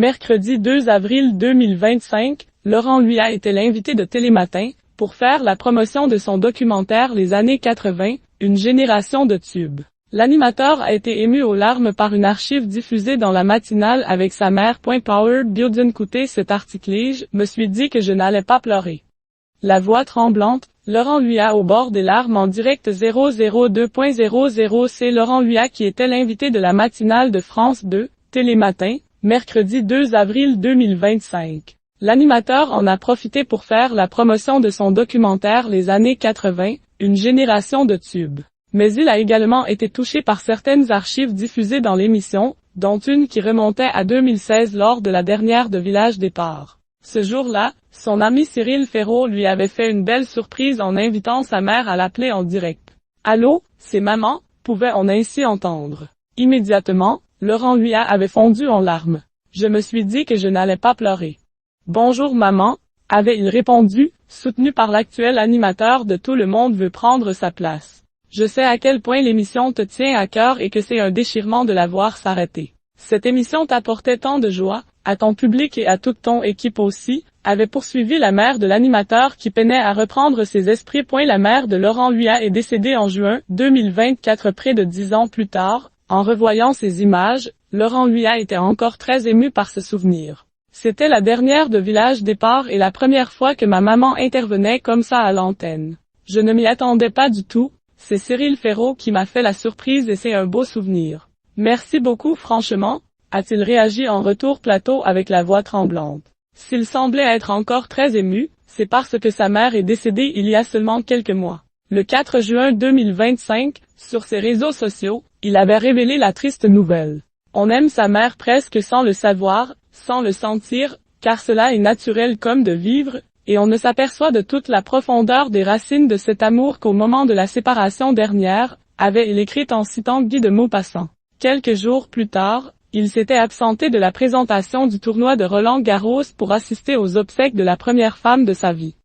Mercredi 2 avril 2025, Laurent Luyat était l'invité de Télématin pour faire la promotion de son documentaire Les années 80, une génération de tubes. L'animateur a été ému aux larmes par une archive diffusée dans la matinale avec sa mère. Powered Building. Écoutez cet article, je me suis dit que je n'allais pas pleurer. La voix tremblante, Laurent Luyat au bord des larmes en direct 002.00. C'est Laurent Luyat qui était l'invité de la matinale de France 2, Télématin, mercredi 2 avril 2025. L'animateur en a profité pour faire la promotion de son documentaire Les années 80, une génération de tubes. Mais il a également été touché par certaines archives diffusées dans l'émission, dont une qui remontait à 2016 lors de la dernière de Village Départ. Ce jour-là, son ami Cyril Ferraud lui avait fait une belle surprise en invitant sa mère à l'appeler en direct. « Allô, c'est maman ?» pouvait-on ainsi entendre. Immédiatement, Laurent Luyat avait fondu en larmes. « Je me suis dit que je n'allais pas pleurer. »« Bonjour maman », avait-il répondu, soutenu par l'actuel animateur de Tout le monde veut prendre sa place. Je sais à quel point l'émission te tient à cœur et que c'est un déchirement de la voir s'arrêter. Cette émission t'apportait tant de joie, à ton public et à toute ton équipe aussi, avait poursuivi la mère de l'animateur qui peinait à reprendre ses esprits. La mère de Laurent Luyat est décédée en juin 2024 près de 10 ans plus tard. En revoyant ces images, Laurent Luyat était encore très ému par ce souvenir. C'était la dernière de Village Départ et la première fois que ma maman intervenait comme ça à l'antenne. Je ne m'y attendais pas du tout. C'est Cyril Ferraud qui m'a fait la surprise et c'est un beau souvenir. Merci beaucoup franchement, a-t-il réagi en retour plateau avec la voix tremblante. S'il semblait être encore très ému, c'est parce que sa mère est décédée il y a seulement quelques mois. Le 4 juin 2025, sur ses réseaux sociaux, il avait révélé la triste nouvelle. On aime sa mère presque sans le savoir, sans le sentir, car cela est naturel comme de vivre, et on ne s'aperçoit de toute la profondeur des racines de cet amour qu'au moment de la séparation dernière, avait-il écrit en citant Guy de Maupassant. Quelques jours plus tard, il s'était absenté de la présentation du tournoi de Roland-Garros pour assister aux obsèques de la première femme de sa vie.